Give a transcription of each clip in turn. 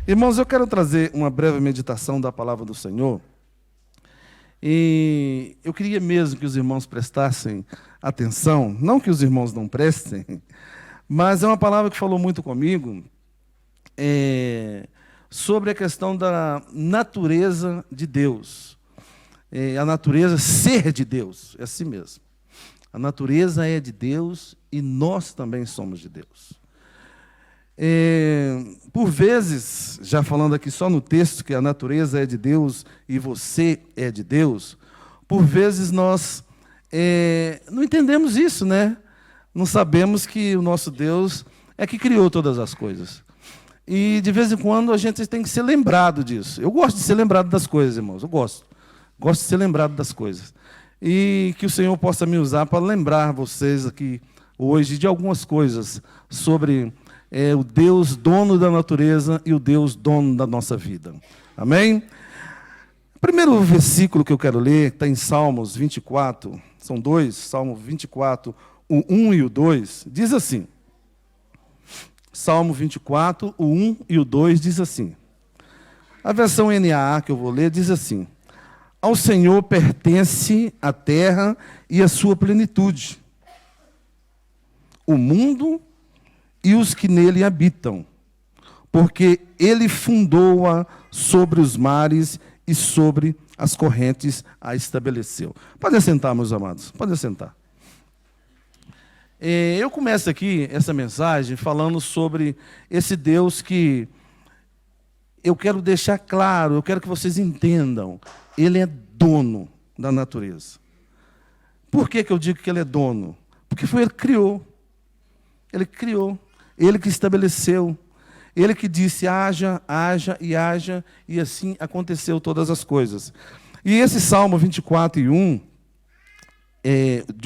Irmãos, eu quero trazer uma breve meditação da palavra do Senhor. E eu queria mesmo que os irmãos prestassem atenção, não que os irmãos não prestem, mas é uma palavra que falou muito comigo, sobre a questão da natureza de Deus. A natureza ser de Deus, é assim mesmo. A natureza é de Deus e nós também somos de Deus. Por vezes, já falando aqui só no texto que a natureza é de Deus e você é de Deus, por vezes nós não entendemos isso, né? Não sabemos que o nosso Deus é que criou todas as coisas. E de vez em quando a gente tem que ser lembrado disso. Eu gosto de ser lembrado das coisas, irmãos, eu gosto. Gosto de ser lembrado das coisas. E que o Senhor possa me usar para lembrar vocês aqui hoje de algumas coisas sobre o Deus dono da natureza e o Deus dono da nossa vida. Amém? O primeiro versículo que eu quero ler está em Salmos 24, são dois, Salmo 24, o 1 e o 2, diz assim. Salmo 24, o 1 e o 2 diz assim. A versão NAA que eu vou ler diz assim. Ao Senhor pertence a terra e a sua plenitude, o mundo e os que nele habitam, porque ele fundou-a sobre os mares e sobre as correntes a estabeleceu. Pode assentar, meus amados, pode assentar. Eu começo aqui essa mensagem falando sobre esse Deus que eu quero deixar claro, eu quero que vocês entendam. Ele é dono da natureza. Por que eu digo que ele é dono? Porque foi ele que criou. Ele criou. Ele que estabeleceu. Ele que disse, haja, haja, e assim aconteceu todas as coisas. E esse Salmo 24 e 1,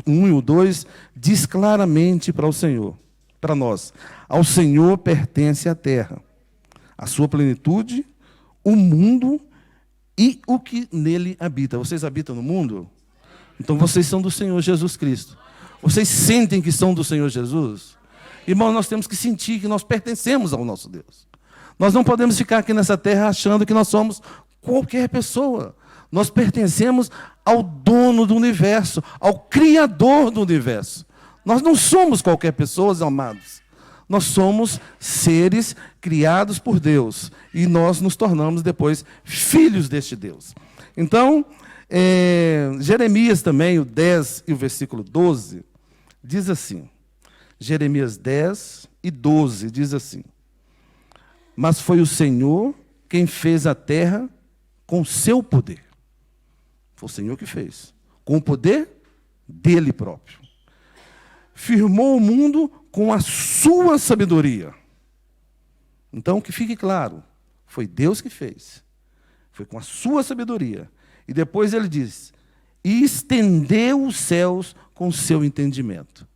1 e o 2, diz claramente para o Senhor, para nós, ao Senhor pertence a terra, a sua plenitude, o mundo e o que nele habita. Vocês habitam no mundo? Então vocês são do Senhor Jesus Cristo. Vocês sentem que são do Senhor Jesus? Irmão, nós temos que sentir que nós pertencemos ao nosso Deus. Nós não podemos ficar aqui nessa terra achando que nós somos qualquer pessoa. Nós pertencemos ao dono do universo, ao Criador do universo. Nós não somos qualquer pessoa, amados. Nós somos seres criados por Deus. E nós nos tornamos depois filhos deste Deus. Então, Jeremias também, o 10 e o versículo 12, diz assim. Jeremias 10 e 12 diz assim. Mas foi o Senhor quem fez a terra com seu poder. Foi o Senhor que fez. Com o poder dele próprio. Firmou o mundo com a sua sabedoria. Então, que fique claro. Foi Deus que fez. Foi com a sua sabedoria. E depois ele diz. E estendeu os céus com o seu entendimento.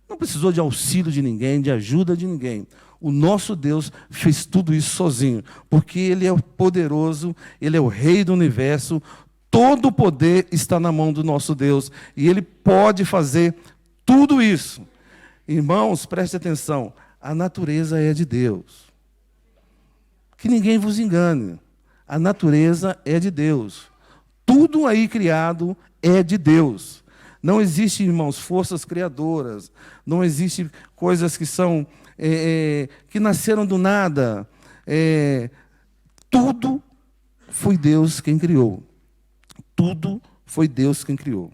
Não precisou de auxílio de ninguém, de ajuda de ninguém. O nosso Deus fez tudo isso sozinho, porque Ele é o poderoso, Ele é o Rei do universo, todo o poder está na mão do nosso Deus, e Ele pode fazer tudo isso. Irmãos, preste atenção, a natureza é de Deus. Que ninguém vos engane, a natureza é de Deus. Tudo aí criado é de Deus. Não existe, irmãos, forças criadoras. Não existe coisas que são que nasceram do nada. Tudo foi Deus quem criou. Tudo foi Deus quem criou.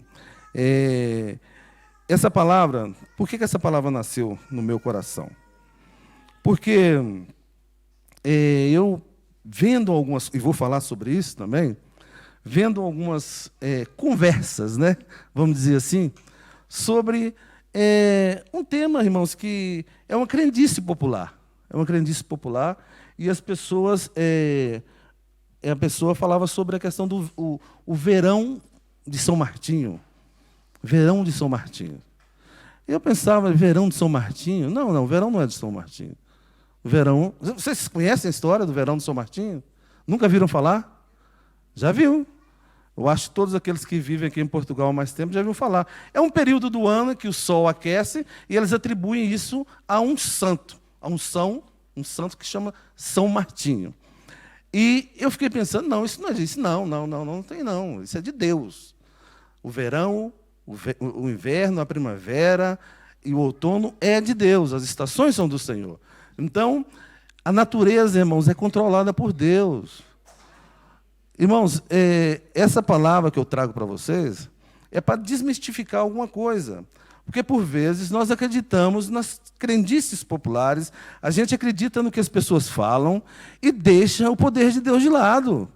Essa palavra, por que essa palavra nasceu no meu coração? Porque eu vendo algumas, e vou falar sobre isso também, vendo algumas conversas, né, vamos dizer assim, sobre um tema, irmãos, que é uma crendice popular. É uma crendice popular, e as pessoas, a pessoa falava sobre a questão do o verão de São Martinho. Verão de São Martinho. Eu pensava, verão de São Martinho? Não, verão não é de São Martinho. Verão, vocês conhecem a história do verão de São Martinho? Nunca viram falar? Já viu? Eu acho que todos aqueles que vivem aqui em Portugal há mais tempo já viram falar. É um período do ano que o sol aquece e eles atribuem isso a um santo. A um santo que chama São Martinho. E eu fiquei pensando, não, isso não é disso, não tem não, isso é de Deus. O verão, o inverno, a primavera e o outono é de Deus, as estações são do Senhor. Então, a natureza, irmãos, é controlada por Deus. Irmãos, essa palavra que eu trago para vocês é para desmistificar alguma coisa. Porque, por vezes, nós acreditamos nas crendices populares, a gente acredita no que as pessoas falam e deixa o poder de Deus de lado.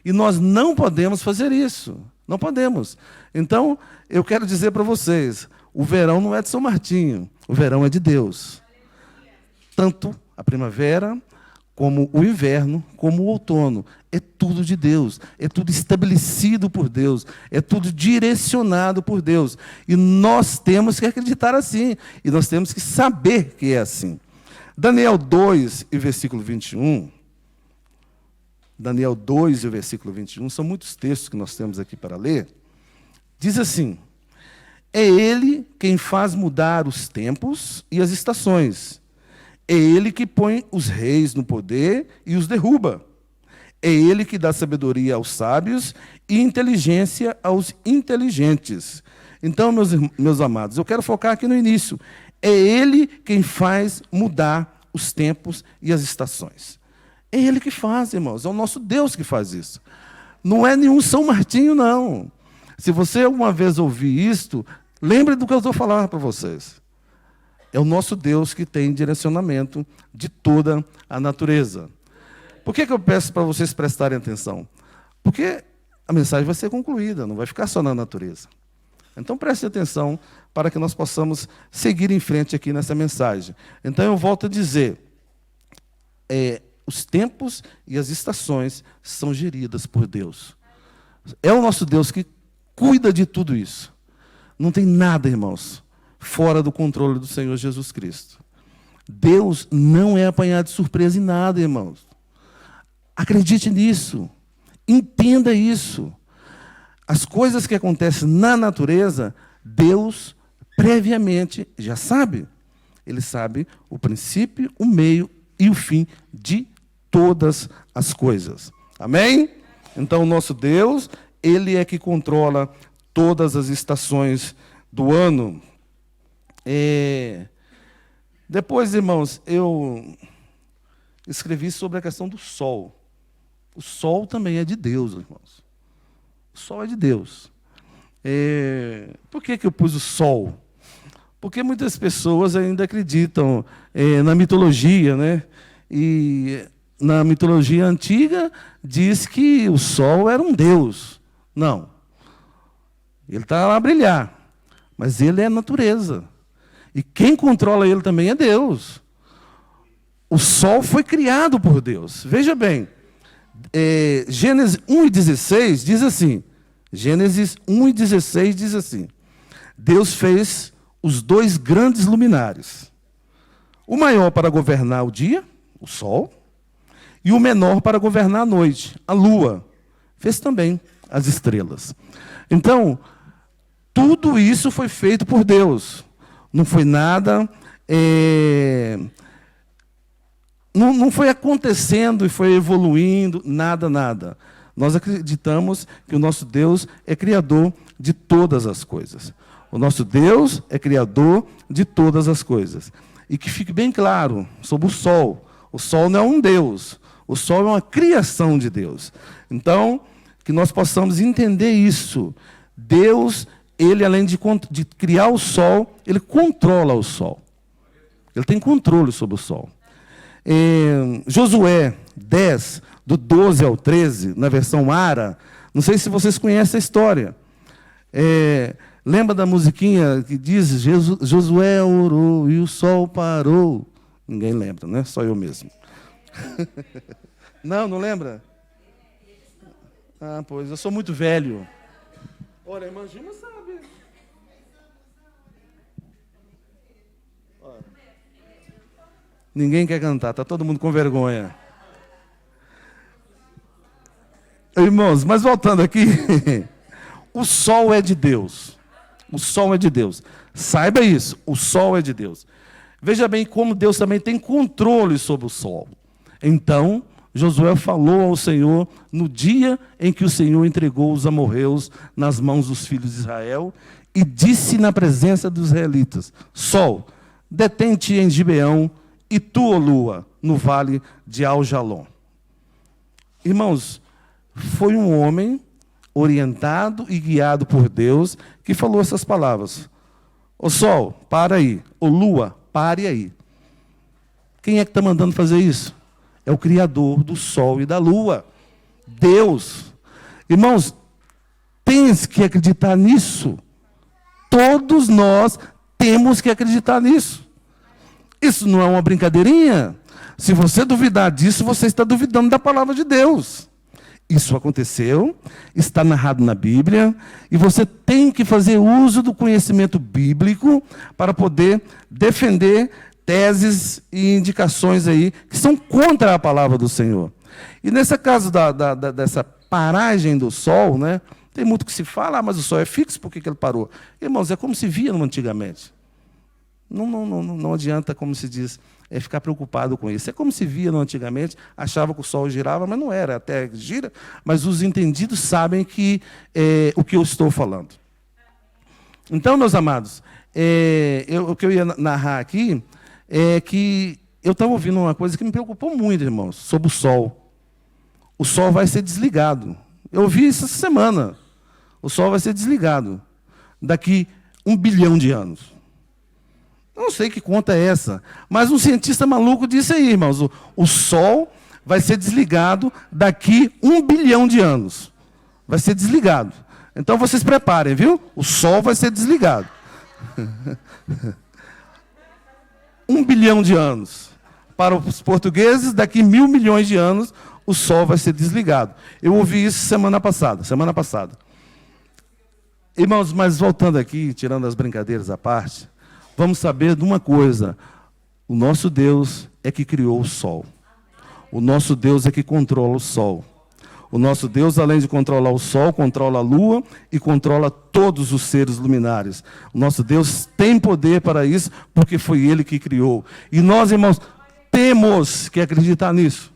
E nós não podemos fazer isso. Não podemos. Então, eu quero dizer para vocês, o verão não é de São Martinho, o verão é de Deus. Tanto a primavera, como o inverno, como o outono. É tudo de Deus, é tudo estabelecido por Deus, é tudo direcionado por Deus. E nós temos que acreditar assim, e nós temos que saber que é assim. Daniel 2 e versículo 21, Daniel 2 e o versículo 21, são muitos textos que nós temos aqui para ler. Diz assim: é Ele quem faz mudar os tempos e as estações. É Ele que põe os reis no poder e os derruba. É Ele que dá sabedoria aos sábios e inteligência aos inteligentes. Então, meus amados, eu quero focar aqui no início. É Ele quem faz mudar os tempos e as estações. É Ele que faz, irmãos. É o nosso Deus que faz isso. Não é nenhum São Martinho, não. Se você alguma vez ouvir isto, lembre do que eu estou falando para vocês. É o nosso Deus que tem direcionamento de toda a natureza. Por que eu peço para vocês prestarem atenção? Porque a mensagem vai ser concluída, não vai ficar só na natureza. Então prestem atenção para que nós possamos seguir em frente aqui nessa mensagem. Então eu volto a dizer, os tempos e as estações são geridas por Deus. É o nosso Deus que cuida de tudo isso. Não tem nada, irmãos, fora do controle do Senhor Jesus Cristo. Deus não é apanhado de surpresa em nada, irmãos. Acredite nisso. Entenda isso. As coisas que acontecem na natureza, Deus previamente já sabe. Ele sabe o princípio, o meio e o fim de todas as coisas. Amém? Então, o nosso Deus, Ele é que controla todas as estações do ano. Depois, irmãos, eu escrevi sobre a questão do sol. O sol também é de Deus, irmãos. O sol é de Deus. Por que eu pus o sol? Porque muitas pessoas ainda acreditam na mitologia, né? E na mitologia antiga diz que o sol era um deus. Não. Ele está lá a brilhar, mas ele é a natureza. E quem controla ele também é Deus. O sol foi criado por Deus. Veja bem, Gênesis 1:16 diz assim, Gênesis 1:16 diz assim, Deus fez os dois grandes luminares, o maior para governar o dia, o sol, e o menor para governar a noite, a lua. Fez também as estrelas. Então, tudo isso foi feito por Deus. Não foi nada... Não foi acontecendo e foi evoluindo, nada. Nós acreditamos que o nosso Deus é criador de todas as coisas. O nosso Deus é criador de todas as coisas. E que fique bem claro sobre o sol. O sol não é um Deus. O sol é uma criação de Deus. Então, que nós possamos entender isso. Deus, Ele além de criar o sol, Ele controla o sol. Ele tem controle sobre o sol. Josué 10, do 12 ao 13, na versão Ara, não sei se vocês conhecem a história. Lembra da musiquinha que diz, Josué orou e o sol parou? Ninguém lembra, né? Só eu mesmo. Não lembra? Ah, pois, eu sou muito velho. Ora, a irmã Gilma sabe. Ninguém quer cantar, está todo mundo com vergonha. Irmãos, mas voltando aqui, o sol é de Deus. O sol é de Deus. Saiba isso, o sol é de Deus. Veja bem como Deus também tem controle sobre o sol. Então, Josué falou ao Senhor no dia em que o Senhor entregou os amorreus nas mãos dos filhos de Israel e disse na presença dos israelitas: Sol, detente em Gibeão, e tu, ó lua, no vale de Aljalon. Irmãos, foi um homem orientado e guiado por Deus que falou essas palavras. Ô sol, para aí. Ô lua, pare aí. Quem é que está mandando fazer isso? É o Criador do sol e da lua. Deus. Irmãos, tens que acreditar nisso. Todos nós temos que acreditar nisso. Isso não é uma brincadeirinha. Se você duvidar disso, você está duvidando da palavra de Deus. Isso aconteceu, está narrado na Bíblia, e você tem que fazer uso do conhecimento bíblico para poder defender teses e indicações aí que são contra a palavra do Senhor. E nesse caso dessa paragem do sol, né, tem muito que se fala, mas o sol é fixo, por que ele parou? Irmãos, é como se via antigamente. Não adianta, como se diz, ficar preocupado com isso. É como se via antigamente, achava que o sol girava, mas não era, até gira, mas os entendidos sabem que o que eu estou falando. Então, meus amados, o que eu ia narrar aqui é que eu estava ouvindo uma coisa que me preocupou muito, irmãos, sobre o sol. O sol vai ser desligado. Eu ouvi isso essa semana. O sol vai ser desligado daqui 1 bilhão de anos. Eu não sei que conta é essa, mas um cientista maluco disse aí, irmãos, o Sol vai ser desligado daqui 1 bilhão de anos. Vai ser desligado. Então vocês preparem, viu? O Sol vai ser desligado. 1 bilhão de anos. Para os portugueses, daqui 1.000 milhões de anos, o Sol vai ser desligado. Eu ouvi isso semana passada. Irmãos, mas voltando aqui, tirando as brincadeiras à parte, vamos saber de uma coisa: o nosso Deus é que criou o sol. O nosso Deus é que controla o sol. O nosso Deus, além de controlar o sol, controla a lua e controla todos os seres luminares. O nosso Deus tem poder para isso, porque foi Ele que criou. E nós, irmãos, temos que acreditar nisso.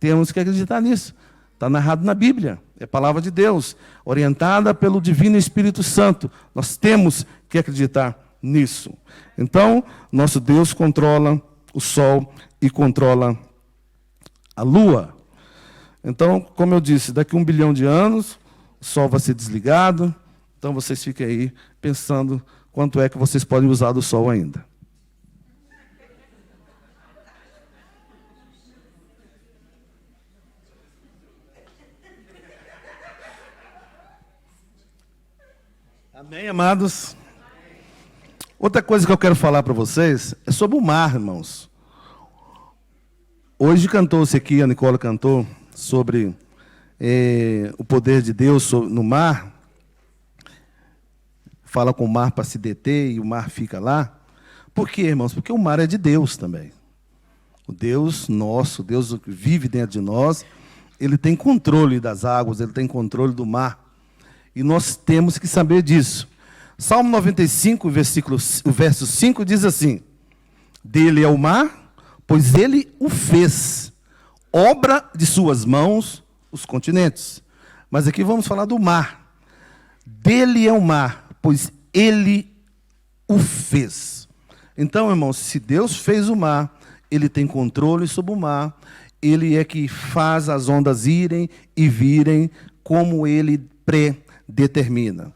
Temos que acreditar nisso. Está narrado na Bíblia. É a palavra de Deus, orientada pelo Divino Espírito Santo. Nós temos que acreditar nisso. Então, nosso Deus controla o sol e controla a lua. Então, como eu disse, daqui 1 bilhão de anos, o sol vai ser desligado. Então, vocês fiquem aí pensando quanto é que vocês podem usar do sol ainda. Amém, amados? Outra coisa que eu quero falar para vocês é sobre o mar, irmãos. Hoje cantou-se aqui, a Nicola cantou, sobre o poder de Deus no mar. Fala com o mar para se deter e o mar fica lá. Por quê, irmãos? Porque o mar é de Deus também. O Deus nosso, o Deus que vive dentro de nós, Ele tem controle das águas, Ele tem controle do mar. E nós temos que saber disso. Salmo 95, o verso 5 diz assim: dele é o mar, pois ele o fez, obra de suas mãos, os continentes. Mas aqui vamos falar do mar. Dele é o mar, pois ele o fez. Então, irmãos, se Deus fez o mar, Ele tem controle sobre o mar, Ele é que faz as ondas irem e virem como Ele predetermina.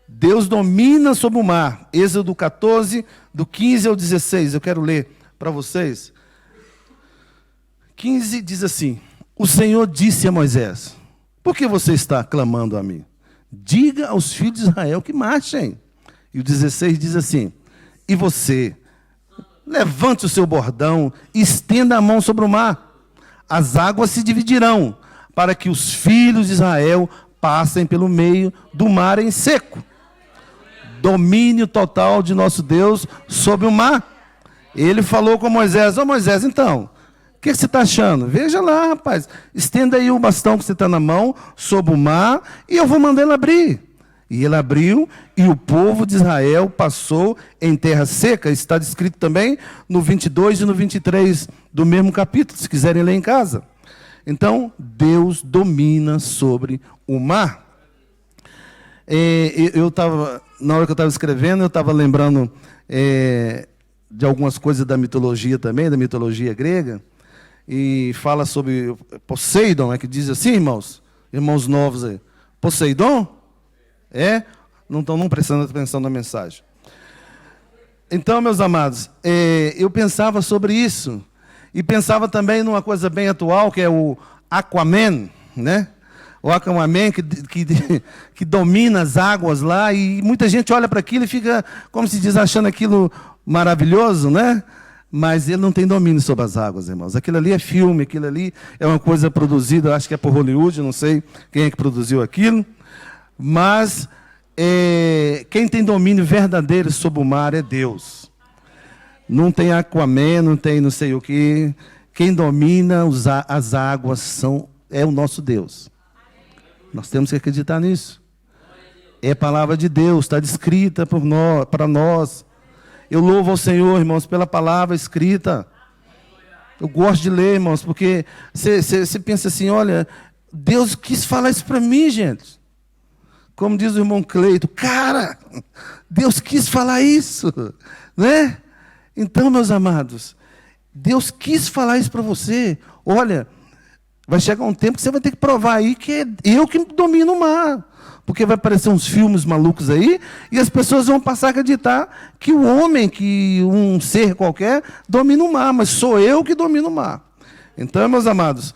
Deus domina sobre o mar. Êxodo 14, do 15 ao 16. Eu quero ler para vocês. 15 diz assim: o Senhor disse a Moisés: por que você está clamando a mim? Diga aos filhos de Israel que marchem. E o 16 diz assim: e você, levante o seu bordão e estenda a mão sobre o mar. As águas se dividirão, para que os filhos de Israel passem pelo meio do mar em seco. Domínio total de nosso Deus sobre o mar. Ele falou com Moisés: ô Moisés, então, o que você está achando? Veja lá, rapaz, estenda aí o bastão que você está na mão sobre o mar e eu vou mandar ele abrir. E ele abriu e o povo de Israel passou em terra seca. Está descrito também no 22 e no 23 do mesmo capítulo, se quiserem ler em casa. Então, Deus domina sobre o mar. Na hora que eu estava escrevendo, eu estava lembrando de algumas coisas da mitologia também, da mitologia grega, e fala sobre Poseidon, que diz assim, irmãos novos aí, Poseidon? Não estão prestando atenção na mensagem. Então, meus amados, eu pensava sobre isso, e pensava também numa coisa bem atual, que é o Aquaman, né? O Aquaman que domina as águas lá, e muita gente olha para aquilo e fica, como se diz, achando aquilo maravilhoso, né? Mas ele não tem domínio sobre as águas, irmãos. Aquilo ali é filme, aquilo ali é uma coisa produzida, acho que é por Hollywood, não sei quem é que produziu aquilo, mas quem tem domínio verdadeiro sobre o mar é Deus. Não tem Aquaman, não tem não sei o quê. Quem domina as águas é o nosso Deus. Nós temos que acreditar nisso. É a palavra de Deus, está descrita para nós. Eu louvo ao Senhor, irmãos, pela palavra escrita. Eu gosto de ler, irmãos, porque você pensa assim, olha, Deus quis falar isso para mim, gente. Como diz o irmão Cleito, cara, Deus quis falar isso, né? Então, meus amados, Deus quis falar isso para você. Olha, vai chegar um tempo que você vai ter que provar aí que é eu que domino o mar. Porque vai aparecer uns filmes malucos aí, e as pessoas vão passar a acreditar que o homem, que um ser qualquer, domina o mar, mas sou eu que domino o mar. Então, meus amados,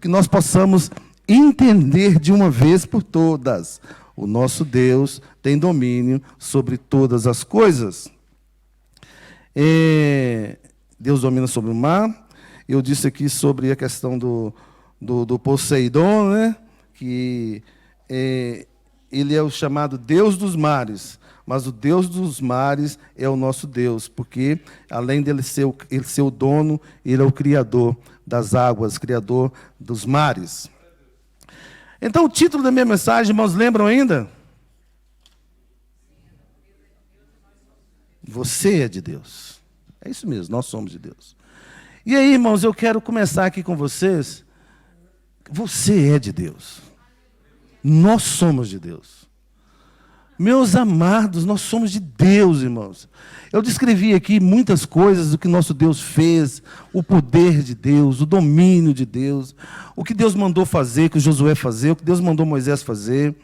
que nós possamos entender de uma vez por todas, o nosso Deus tem domínio sobre todas as coisas. Deus domina sobre o mar. Eu disse aqui sobre a questão do Poseidon, né? Que ele é o chamado Deus dos mares, mas o Deus dos mares é o nosso Deus, porque além dele ser o dono, ele é o Criador das águas, Criador dos mares. Então, o título da minha mensagem, irmãos, lembram ainda? Você é de Deus. É isso mesmo, nós somos de Deus. E aí, irmãos, eu quero começar aqui com vocês. Você é de Deus. Nós somos de Deus. Meus amados, nós somos de Deus, irmãos. Eu descrevi aqui muitas coisas do que nosso Deus fez, o poder de Deus, o domínio de Deus, o que Deus mandou fazer, que o Josué fazer, o que Deus mandou Moisés fazer.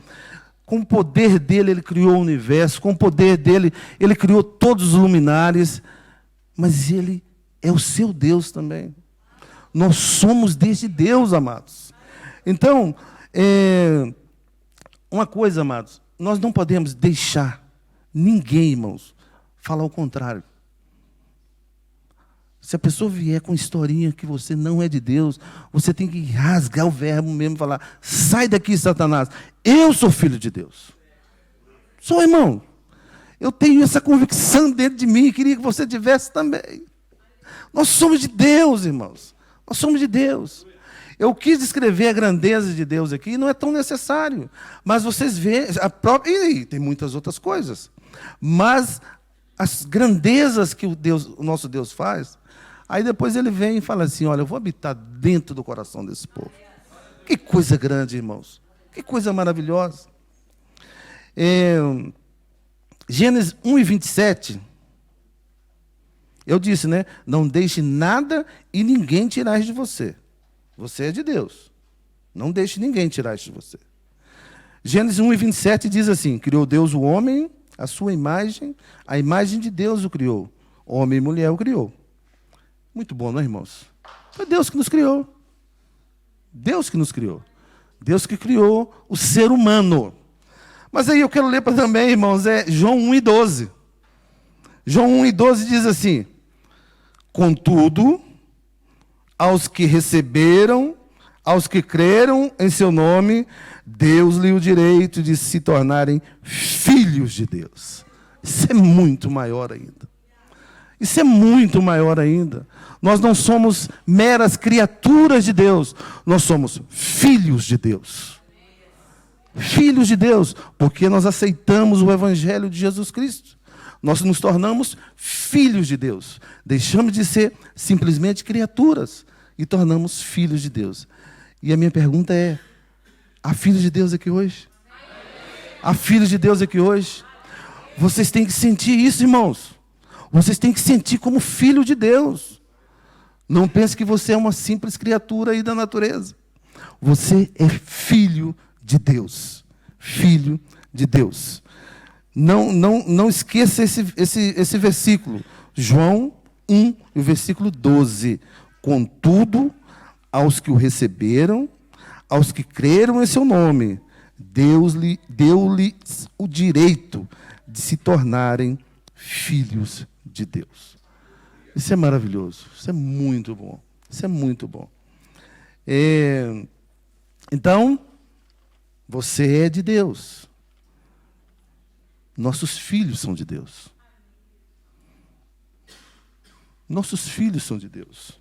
Com o poder dele, ele criou o universo, com o poder dele, ele criou todos os luminares, mas ele é o seu Deus também. Nós somos desse Deus, amados. Então, uma coisa, amados, nós não podemos deixar ninguém, irmãos, falar o contrário. Se a pessoa vier com historinha que você não é de Deus, você tem que rasgar o verbo mesmo e falar, sai daqui, Satanás, eu sou filho de Deus. Sou, irmão. Eu tenho essa convicção dentro de mim, queria que você tivesse também. Nós somos de Deus, irmãos. Nós somos de Deus. Eu quis descrever a grandeza de Deus aqui, não é tão necessário. Mas vocês veem, e tem muitas outras coisas. Mas as grandezas que o nosso Deus faz, aí depois ele vem e fala assim, olha, eu vou habitar dentro do coração desse povo. Que coisa grande, irmãos. Que coisa maravilhosa. Gênesis 1:27, eu disse, né? Não deixe nada e ninguém tirar de você. Você é de Deus. Não deixe ninguém tirar isso de você. Gênesis 1:27 diz assim, criou Deus o homem, a sua imagem, a imagem de Deus o criou. Homem e mulher o criou. Muito bom, não é, irmãos? Foi Deus que nos criou. Deus que nos criou. Deus que criou o ser humano. Mas aí eu quero ler também, irmãos, João 1:12. João 1:12 diz assim, contudo, aos que receberam, aos que creram em seu nome, Deus-lhe o direito de se tornarem filhos de Deus. Isso é muito maior ainda. Isso é muito maior ainda. Nós não somos meras criaturas de Deus, nós somos filhos de Deus. Filhos de Deus, porque nós aceitamos o Evangelho de Jesus Cristo. Nós nos tornamos filhos de Deus. Deixamos de ser simplesmente criaturas e tornamos filhos de Deus. E a minha pergunta é: há filhos de Deus aqui hoje? Há filhos de Deus aqui hoje? Vocês têm que sentir isso, irmãos. Vocês têm que sentir como filho de Deus. Não pense que você é uma simples criatura aí da natureza. Você é filho de Deus. Filho de Deus. Não esqueça esse versículo. João 1, o versículo 12. Contudo, aos que o receberam, aos que creram em seu nome, deu-lhes o direito de se tornarem filhos de Deus. Isso é maravilhoso. Isso é muito bom. Isso é muito bom. Então, você é de Deus. Nossos filhos são de Deus. Nossos filhos são de Deus.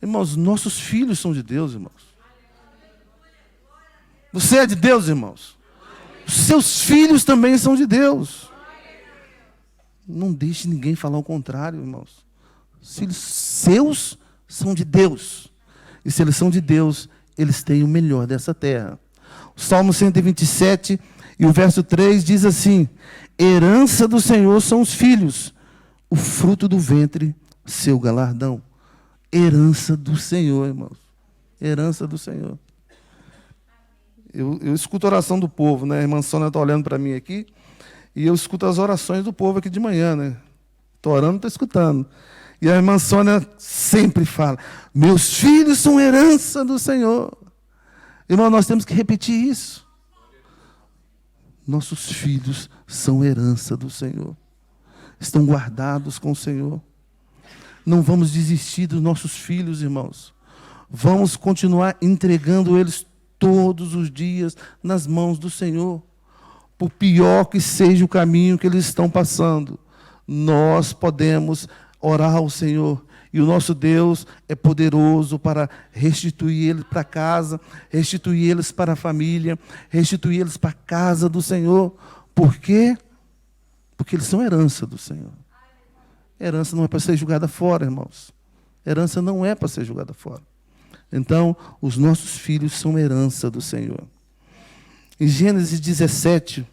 Irmãos, nossos filhos são de Deus, irmãos. Você é de Deus, irmãos. Os seus filhos também são de Deus. Não deixe ninguém falar o contrário, irmãos. Os filhos seus são de Deus. E se eles são de Deus, eles têm o melhor dessa terra. O Salmo 127 e o verso 3 diz assim: herança do Senhor são os filhos, o fruto do ventre, seu galardão. Herança do Senhor, irmãos. Herança do Senhor. Eu escuto a oração do povo, né? A irmã Sônia está olhando para mim aqui, e eu escuto as orações do povo aqui de manhã, né? Estou orando, estou escutando. E a irmã Sônia sempre fala: meus filhos são herança do Senhor. Irmão, nós temos que repetir isso. Nossos filhos são herança do Senhor. Estão guardados com o Senhor. Não vamos desistir dos nossos filhos, irmãos. Vamos continuar entregando eles todos os dias nas mãos do Senhor. Por pior que seja o caminho que eles estão passando, nós podemos orar ao Senhor. E o nosso Deus é poderoso para restituir eles para casa, restituir eles para a família, restituir eles para a casa do Senhor. Por quê? Porque eles são herança do Senhor. Herança não é para ser jogada fora, irmãos. Herança não é para ser jogada fora. Então, os nossos filhos são herança do Senhor. Em Gênesis 17...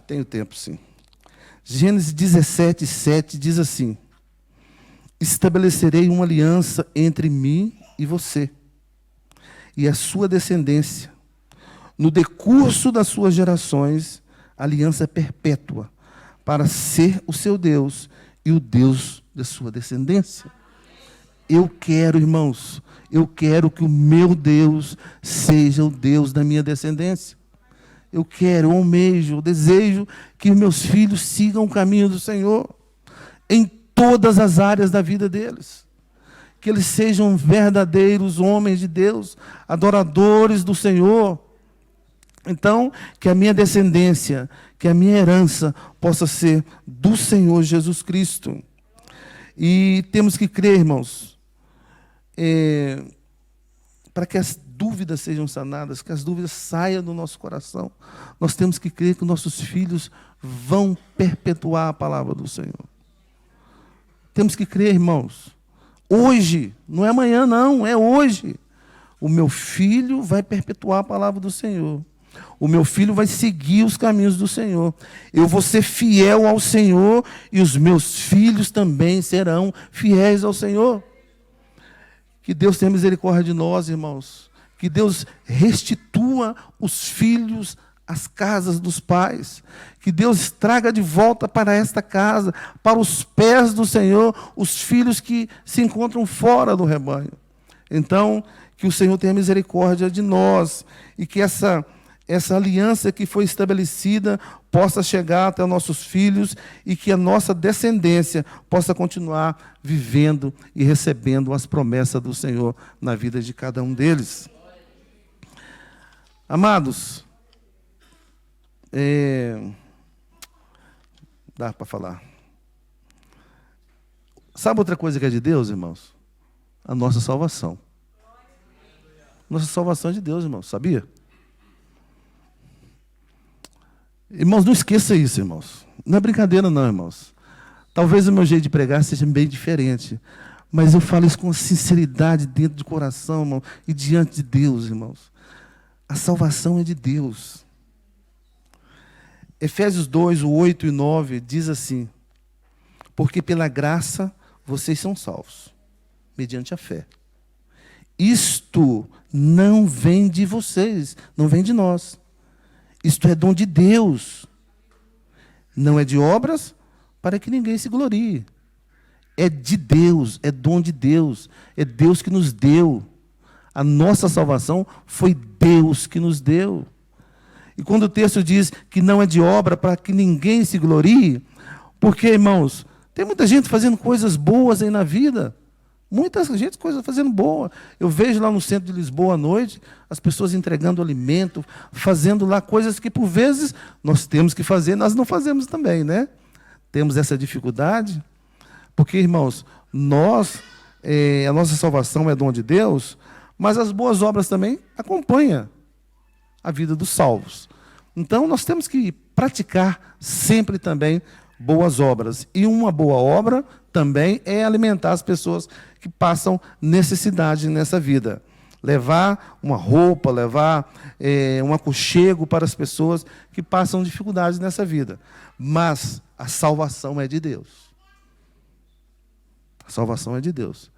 tenho tempo, sim. Gênesis 17, 7 diz assim: estabelecerei uma aliança entre mim e você, e a sua descendência. No decurso das suas gerações, aliança é perpétua, para ser o seu Deus e o Deus da sua descendência. Eu quero, irmãos, eu quero que o meu Deus seja o Deus da minha descendência. Eu quero, eu almejo, eu desejo que meus filhos sigam o caminho do Senhor em todas as áreas da vida deles. Que eles sejam verdadeiros homens de Deus, adoradores do Senhor. Então, que a minha descendência, que a minha herança possa ser do Senhor Jesus Cristo. E temos que crer, irmãos, para que as dúvidas sejam sanadas, que as dúvidas saiam do nosso coração. Nós temos que crer que nossos filhos vão perpetuar a palavra do Senhor. Temos que crer, irmãos. Hoje, não é amanhã não, é hoje. O meu filho vai perpetuar a palavra do Senhor. O meu filho vai seguir os caminhos do Senhor. Eu vou ser fiel ao Senhor e os meus filhos também serão fiéis ao Senhor. Que Deus tenha misericórdia de nós, irmãos. Que Deus restitua os filhos às casas dos pais. Que Deus traga de volta para esta casa, para os pés do Senhor, os filhos que se encontram fora do rebanho. Então, que o Senhor tenha misericórdia de nós e que essa aliança que foi estabelecida possa chegar até nossos filhos e que a nossa descendência possa continuar vivendo e recebendo as promessas do Senhor na vida de cada um deles. Amados, dá para falar. Sabe outra coisa que é de Deus, irmãos? A nossa salvação. Nossa salvação é de Deus, irmãos, sabia? Irmãos, não esqueça isso, irmãos. Não é brincadeira não, irmãos. Talvez o meu jeito de pregar seja bem diferente, mas eu falo isso com sinceridade dentro do coração, irmão, e diante de Deus, irmãos. A salvação é de Deus. Efésios 2, o 8 e 9, diz assim: porque pela graça vocês são salvos, mediante a fé. Isto não vem de vocês, não vem de nós. Isto é dom de Deus. Não é de obras, para que ninguém se glorie. É de Deus, é dom de Deus. É Deus que nos deu. A nossa salvação foi Deus que nos deu. E quando o texto diz que não é de obra para que ninguém se glorie, porque, irmãos, tem muita gente fazendo coisas boas aí na vida. Muita gente fazendo boa. Eu vejo lá no centro de Lisboa à noite, as pessoas entregando alimento, fazendo lá coisas que, por vezes, nós temos que fazer, nós não fazemos também, né? Temos essa dificuldade. Porque, irmãos, a nossa salvação é dom de Deus, mas as boas obras também acompanham a vida dos salvos. Então, nós temos que praticar sempre também boas obras. E uma boa obra também é alimentar as pessoas que passam necessidade nessa vida. Levar uma roupa, levar um aconchego para as pessoas que passam dificuldades nessa vida. Mas a salvação é de Deus. A salvação é de Deus.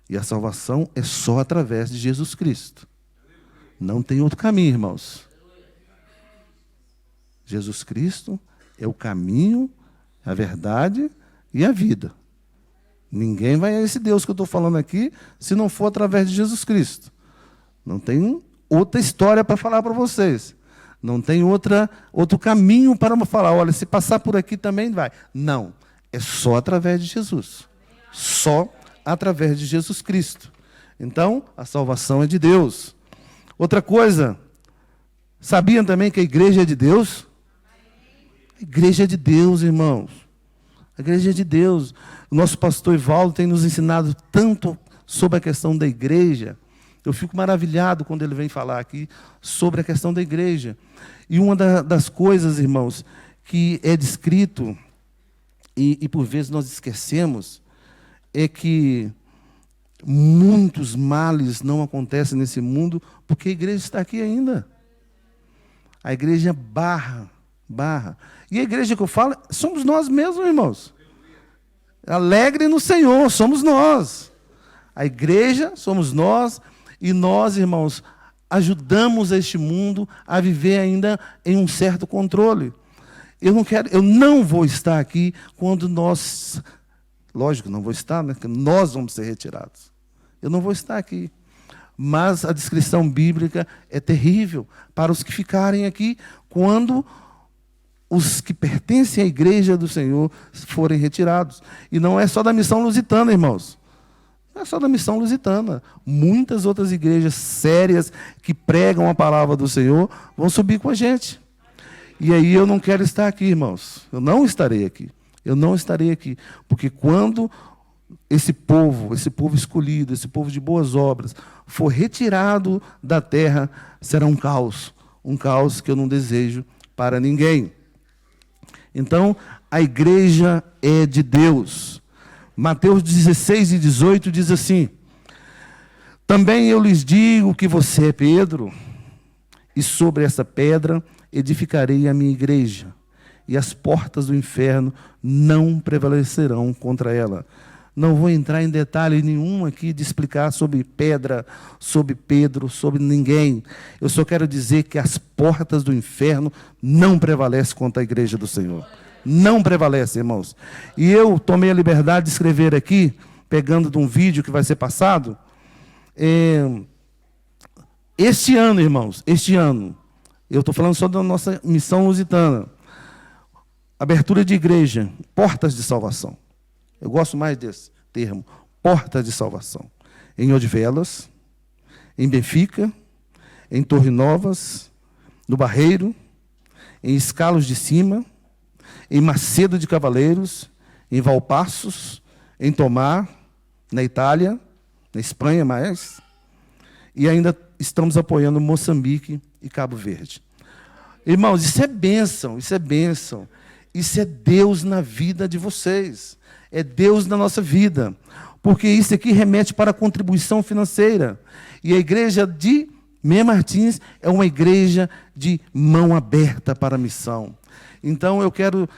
E a salvação é só através de Jesus Cristo. Não tem outro caminho, irmãos. Jesus Cristo é o caminho, a verdade e a vida. Ninguém vai a esse Deus que eu estou falando aqui se não for através de Jesus Cristo. Não tem outra história para falar para vocês. Não tem outro caminho para falar. Olha, se passar por aqui também vai. Não, é só através de Jesus. Só através de Jesus Cristo. Então, a salvação é de Deus. Outra coisa, sabiam também que a igreja é de Deus? A igreja é de Deus, irmãos. A igreja é de Deus. O nosso pastor Ivaldo tem nos ensinado tanto sobre a questão da igreja. Eu fico maravilhado quando ele vem falar aqui sobre a questão da igreja. E uma das coisas, irmãos, que é descrito, e por vezes nós esquecemos, é que muitos males não acontecem nesse mundo porque a igreja está aqui ainda. A igreja barra. E a igreja que eu falo, somos nós mesmos, irmãos. Alegre no Senhor, somos nós. A igreja somos nós, e nós, irmãos, ajudamos este mundo a viver ainda em um certo controle. Eu não vou estar aqui quando nós, lógico, não vou estar, né? Porque nós vamos ser retirados. Eu não vou estar aqui. Mas a descrição bíblica é terrível para os que ficarem aqui quando os que pertencem à igreja do Senhor forem retirados. E não é só da missão lusitana, irmãos. Não é só da missão lusitana. Muitas outras igrejas sérias que pregam a palavra do Senhor vão subir com a gente. E aí eu não quero estar aqui, irmãos. Eu não estarei aqui. Eu não estarei aqui. Porque quando esse povo escolhido, esse povo de boas obras, for retirado da terra, será um caos. Um caos que eu não desejo para ninguém. Então, a igreja é de Deus. Mateus 16 e 18 diz assim: também eu lhes digo que você é Pedro, e sobre essa pedra edificarei a minha igreja, e as portas do inferno não prevalecerão contra ela. Não vou entrar em detalhe nenhum aqui de explicar sobre pedra, sobre Pedro, sobre ninguém. Eu só quero dizer que as portas do inferno não prevalecem contra a igreja do Senhor. Não prevalece, irmãos. E eu tomei a liberdade de escrever aqui, pegando de um vídeo que vai ser passado, este ano, irmãos, eu estou falando só da nossa missão lusitana, abertura de igreja, portas de salvação. Eu gosto mais desse termo, portas de salvação. Em Odivelas, em Benfica, em Torre Novas, no Barreiro, em Escalos de Cima, em Macedo de Cavaleiros, em Valpaços, em Tomar, na Itália, na Espanha mais, e ainda estamos apoiando Moçambique e Cabo Verde. Irmãos, isso é bênção, isso é bênção. Isso é Deus na vida de vocês. É Deus na nossa vida. Porque isso aqui remete para a contribuição financeira. E a igreja de Meia Martins é uma igreja de mão aberta para a missão. Então eu quero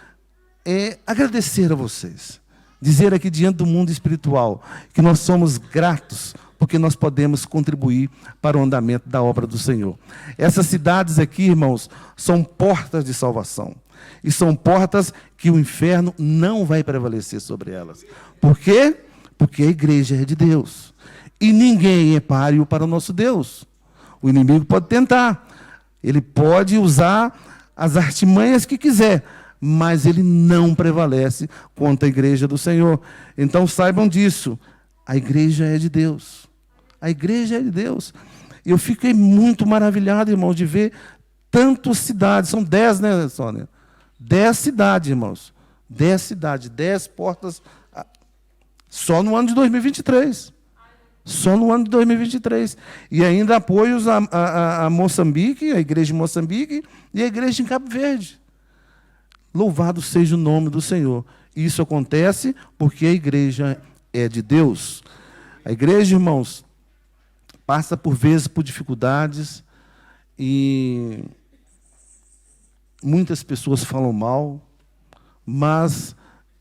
agradecer a vocês. Dizer aqui diante do mundo espiritual que nós somos gratos porque nós podemos contribuir para o andamento da obra do Senhor. Essas cidades aqui, irmãos, são portas de salvação. E são portas que o inferno não vai prevalecer sobre elas. Por quê? Porque a igreja é de Deus. E ninguém é páreo para o nosso Deus. O inimigo pode tentar. Ele pode usar as artimanhas que quiser, mas ele não prevalece contra a igreja do Senhor. Então saibam disso. A igreja é de Deus. A igreja é de Deus. Eu fiquei muito maravilhado, irmãos, de ver tantas cidades. São 10, né, Sônia? 10 cidades, irmãos. 10 cidades, 10 portas. Só no ano de 2023. Só no ano de 2023. E ainda apoios a Moçambique, a igreja de Moçambique e a igreja em Cabo Verde. Louvado seja o nome do Senhor. Isso acontece porque a igreja é de Deus. A igreja, irmãos, passa por vezes por dificuldades e muitas pessoas falam mal, mas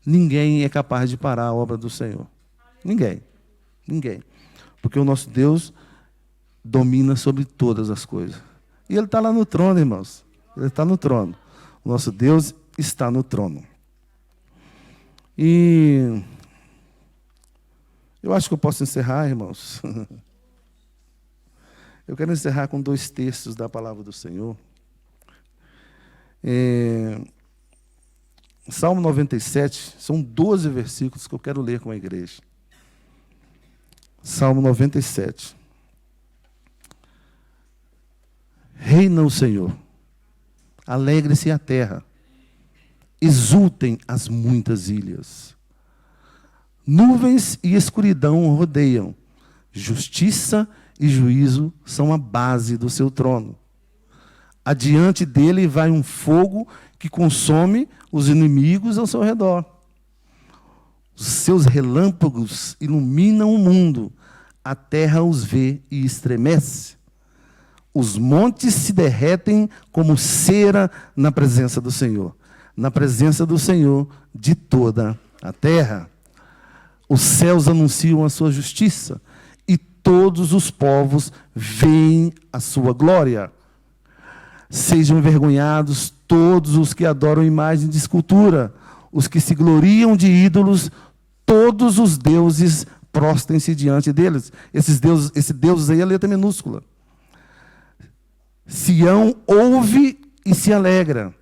ninguém é capaz de parar a obra do Senhor. Ninguém. Ninguém. Porque o nosso Deus domina sobre todas as coisas. E Ele está lá no trono, irmãos. Ele está no trono. O nosso Deus está no trono. E eu acho que eu posso encerrar, irmãos. Eu quero encerrar com 2 textos da palavra do Senhor. Salmo 97, são 12 versículos que eu quero ler com a igreja. Salmo 97. Reina o Senhor, alegre-se a terra, exultem as muitas ilhas. Nuvens e escuridão o rodeiam, justiça e juízo são a base do seu trono. Adiante dele vai um fogo que consome os inimigos ao seu redor. Os seus relâmpagos iluminam o mundo, a terra os vê e estremece. Os montes se derretem como cera na presença do Senhor, na presença do Senhor de toda a terra. Os céus anunciam a sua justiça, e todos os povos veem a sua glória. Sejam envergonhados todos os que adoram imagem de escultura, os que se gloriam de ídolos, todos os deuses prostrem-se diante deles. Esse Deus aí é a letra minúscula. Sião ouve e se alegra.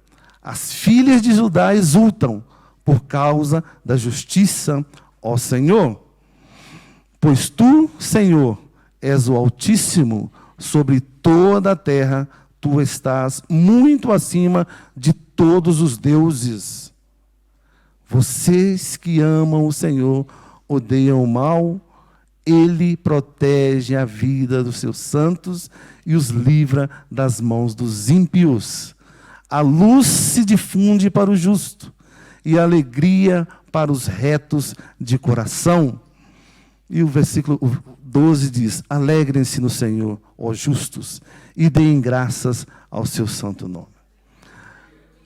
As filhas de Judá exultam por causa da justiça, ó Senhor. Pois tu, Senhor, és o Altíssimo sobre toda a terra, tu estás muito acima de todos os deuses. Vocês que amam o Senhor odeiam o mal, Ele protege a vida dos seus santos e os livra das mãos dos ímpios. A luz se difunde para o justo e a alegria para os retos de coração. E o versículo 12 diz: alegrem-se no Senhor, ó justos, e deem graças ao seu santo nome.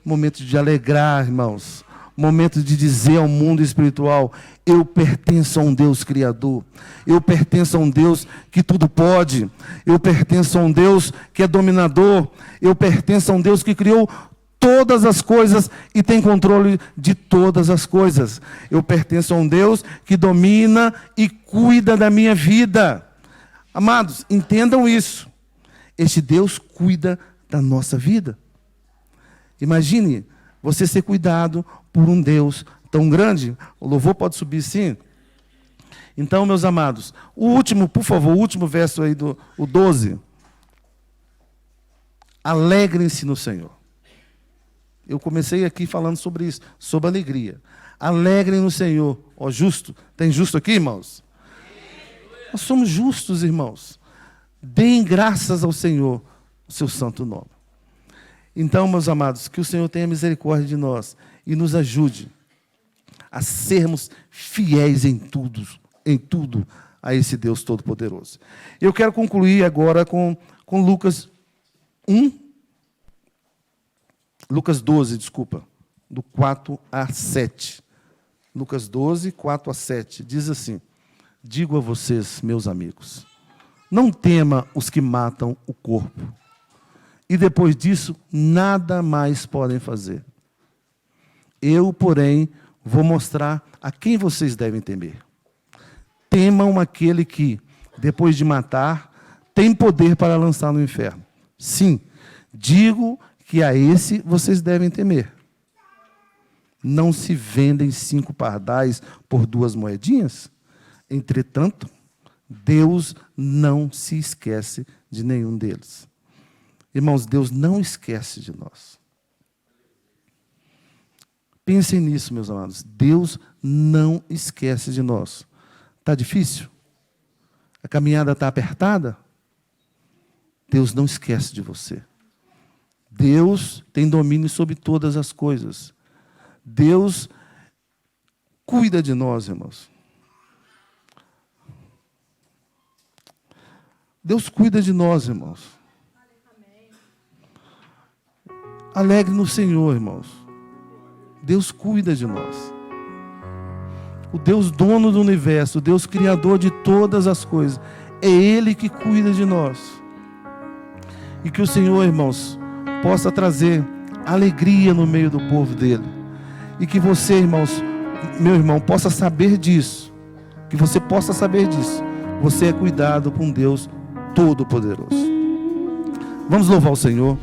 Momento de alegrar, irmãos. Momento de dizer ao mundo espiritual: eu pertenço a um Deus criador, eu pertenço a um Deus que tudo pode, eu pertenço a um Deus que é dominador, eu pertenço a um Deus que criou todas as coisas e tem controle de todas as coisas. Eu pertenço a um Deus que domina e cuida da minha vida. Amados, entendam isso. Este Deus cuida da nossa vida. Imagine você ser cuidado por um Deus tão grande. O louvor pode subir, sim? Então, meus amados, o último, por favor, o último verso aí, o 12. Alegrem-se no Senhor. Eu comecei aqui falando sobre isso, sobre alegria. Alegrem no Senhor, ó justo. Tem justo aqui, irmãos? Nós somos justos, irmãos. Deem graças ao Senhor, o seu santo nome. Então, meus amados, que o Senhor tenha misericórdia de nós e nos ajude a sermos fiéis em tudo a esse Deus Todo-Poderoso. Eu quero concluir agora com Lucas 12, do 4 a 7. Lucas 12, 4 a 7, diz assim: digo a vocês, meus amigos, não tema os que matam o corpo, e depois disso nada mais podem fazer. Eu, porém, vou mostrar a quem vocês devem temer. Temam aquele que, depois de matar, tem poder para lançar no inferno. Sim, digo que a esse vocês devem temer. Não se vendem 5 pardais por 2 moedinhas? Entretanto, Deus não se esquece de nenhum deles. Irmãos, Deus não esquece de nós. Pensem nisso, meus amados. Deus não esquece de nós. Está difícil? A caminhada está apertada? Deus não esquece de você. Deus tem domínio sobre todas as coisas. Deus cuida de nós, irmãos. Deus cuida de nós, irmãos. Alegre no Senhor, irmãos. Deus cuida de nós. O Deus dono do universo, o Deus criador de todas as coisas, é Ele que cuida de nós. E que o Senhor, irmãos, possa trazer alegria no meio do povo dele. E que você, irmãos, meu irmão, possa saber disso. Que você possa saber disso. Você é cuidado por um Deus Todo-Poderoso. Vamos louvar o Senhor.